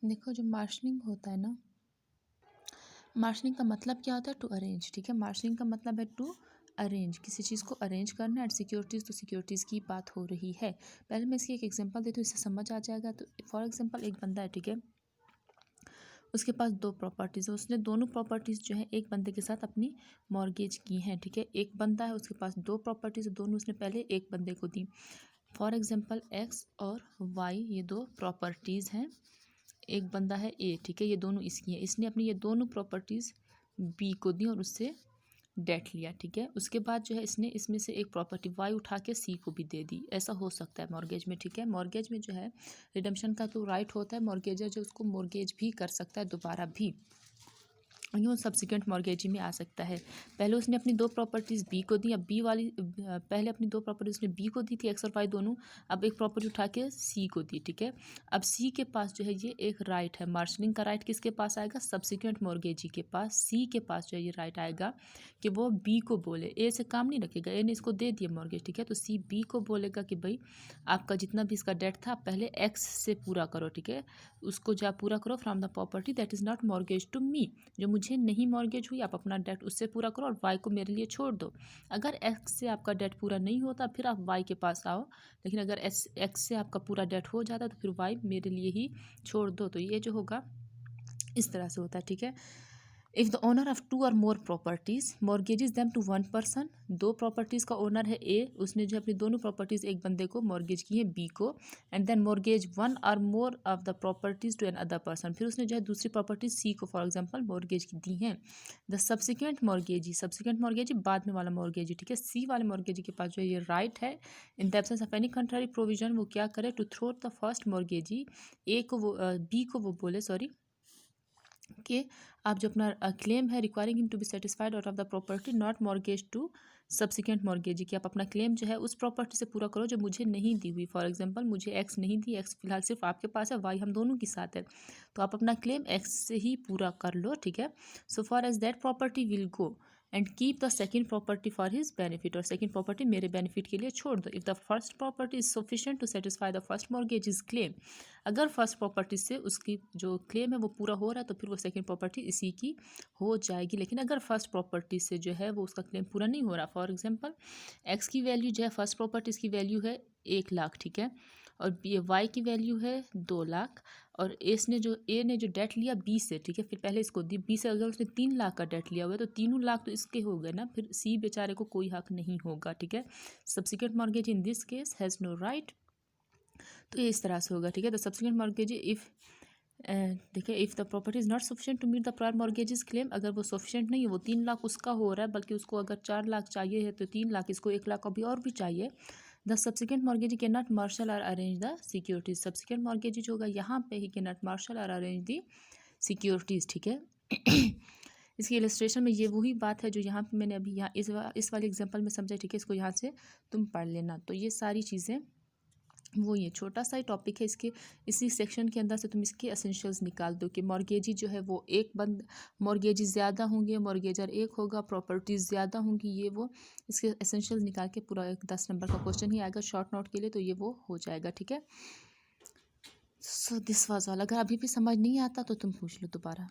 देखो, जो मार्शलिंग होता है ना, मार्शलिंग का मतलब क्या होता है? To arrange. ठीक है, मार्शलिंग का मतलब है टू अरेंज, किसी चीज़ को अरेंज करना। एंड सिक्योरिटीज़, तो सिक्योरिटीज़ की बात हो रही है। पहले मैं इसकी एक एग्जांपल देती हूँ, इससे समझ आ जाएगा। तो फॉर एग्जांपल, एक बंदा है, ठीक है, उसके पास दो प्रॉपर्टीज़ है, उसने दोनों प्रॉपर्टीज़ जो है एक बंदे के साथ अपनी मॉर्गेज की हैं। ठीक है, एक बंदा है, उसके पास दो प्रॉपर्टीज़, दोनों उसने पहले एक बंदे को दी। फॉर एग्जांपल, एक्स और वाई, ये दो प्रॉपर्टीज़ हैं। एक बंदा है ए, ठीक है, ये दोनों इसकी हैं। इसने अपनी ये दोनों प्रॉपर्टीज़ बी को दी और उससे डेट लिया। ठीक है, उसके बाद जो है इसने इसमें से एक प्रॉपर्टी वाई उठा के सी को भी दे दी। ऐसा हो सकता है मॉर्गेज में। ठीक है, मॉर्गेज में जो है रिडम्पशन का तो राइट होता है, मॉर्गेजर जो उसको मॉर्गेज भी कर सकता है दोबारा भी, यूँ सब्सिक्वेंट मॉर्गेजी में आ सकता है। पहले उसने अपनी दो प्रॉपर्टीज़ बी को दी, अब बी वाली पहले अपनी दो प्रॉपर्टीज़ उसने बी को दी थी, एक्स और वाई दोनों, अब एक प्रॉपर्टी उठा के सी को दी। ठीक है, अब सी के पास जो है ये एक राइट है, मार्शलिंग का राइट किसके पास आएगा? सब्सिक्वेंट मॉर्गेजी के पास। सी के पास जो है ये राइट आएगा कि वो बी को बोले, ए से काम नहीं रखेगा, ए ने इसको दे दिया मॉर्गेज। ठीक है, तो सी बी को बोलेगा कि भाई आपका जितना भी इसका डेट था पहले एक्स से पूरा करो। ठीक है, उसको जो आप पूरा करो from the property that is not mortgage to me, जो मुझे नहीं मॉर्गेज हुई, आप अपना डेट उससे पूरा करो और वाई को मेरे लिए छोड़ दो। अगर एक्स से आपका डेट पूरा नहीं होता फिर आप वाई के पास आओ, लेकिन अगर एक्स से आपका पूरा डेट हो जाता तो फिर वाई मेरे लिए ही छोड़ दो। तो ये जो होगा इस तरह से होता है। ठीक है, if the owner of two और more properties mortgages them to one person, दो प्रॉपर्टीज़ का ओनर है ए, उसने जो अपनी दोनों प्रॉपर्टीज़ एक बंदे को मॉर्गेज की है बी को, एंड देन मॉर्गेज वन और more of the properties to another person, फिर उसने जो है दूसरी प्रॉपर्टीज सी को फॉर एग्जांपल मॉर्गेज की दी हैं। द सब्सिक्वेंट मॉर्गेजी बाद में वाला मॉर्गेजी। ठीक है, सी वाले मॉर्गेजी के पास जो है ये राइट है, in the absence of any contrary provision, वो क्या करे? To throw the first mortgagee, A को वो बी को वो बोले, सॉरी, कि आप जो अपना क्लेम है requiring him to be satisfied out of the property not mortgage to subsequent mortgagee, कि आप अपना क्लेम जो है उस प्रॉपर्टी से पूरा करो जो मुझे नहीं दी हुई। फॉर एग्जांपल, मुझे एक्स नहीं दी, एक्स फिलहाल सिर्फ आपके पास है, वाई हम दोनों के साथ है, तो आप अपना क्लेम एक्स से ही पूरा कर लो। ठीक है, so far as that property will go and keep the second property for his benefit, और सेकेंड प्रॉपर्टी मेरे बेनिफिट के लिए छोड़ दो। If the first property is sufficient to satisfy the first mortgage claim, अगर फर्स्ट प्रॉपर्टी से उसकी जो क्लेम है वो पूरा हो रहा है तो फिर वो सेकंड प्रॉपर्टी इसी की हो जाएगी। लेकिन अगर फर्स्ट प्रॉपर्टी से जो है वो उसका क्लेम पूरा नहीं हो रहा, फॉर एग्जांपल एक्स की वैल्यू जो है फर्स्ट प्रॉपर्टीज की वैल्यू है 1 लाख, ठीक है, और ये वाई की वैल्यू है 2 लाख, और ए ने जो डेट लिया बी से, ठीक है, फिर पहले इसको दी बी से, अगर उसने 3 लाख का डेट लिया हुआ है तो तीनों लाख तो इसके हो गए ना, फिर सी बेचारे को कोई हक नहीं होगा। ठीक है, subsequent mortgage in this case has no right. तो ये इस तरह से होगा। ठीक है, द सब्सिक्वेंट मॉर्गेज इफ़ देखिए, if the property is not sufficient to meet the prior mortgagee's claim, अगर वो सफिशिएंट नहीं है, वो 3 लाख उसका हो रहा है, बल्कि उसको अगर 4 लाख चाहिए है तो 3 लाख, इसको 1 लाख अभी और भी चाहिए, the subsequent mortgage cannot marshal और arrange the securities, subsequent mortgage जो होगा यहाँ पे ही कैन नॉट मार्शल और अरेंज द सिक्योरिटीज़। ठीक है, इसकी इलस्ट्रेशन में ये वही बात है जो यहाँ पे मैंने अभी यहाँ इस वाले एग्जाम्पल में समझा। ठीक है, इसको यहाँ से तुम पढ़ लेना। तो ये सारी चीज़ें वो, ये छोटा सा ही टॉपिक है, इसके इसी सेक्शन के अंदर से तुम इसके एसेंशियल्स निकाल दो कि मॉर्गेजी जो है वो एक बंद, मॉर्गेजी ज़्यादा होंगे, मॉर्गेजर एक होगा, प्रॉपर्टीज़ ज़्यादा होंगी, ये वो इसके एसेंशियल्स निकाल के पूरा एक 10 नंबर का क्वेश्चन ही आएगा शॉर्ट नोट के लिए, तो ये वो हो जाएगा। ठीक है, सो दिस वाज ऑल। अगर अभी भी समझ नहीं आता तो तुम पूछ लो दोबारा।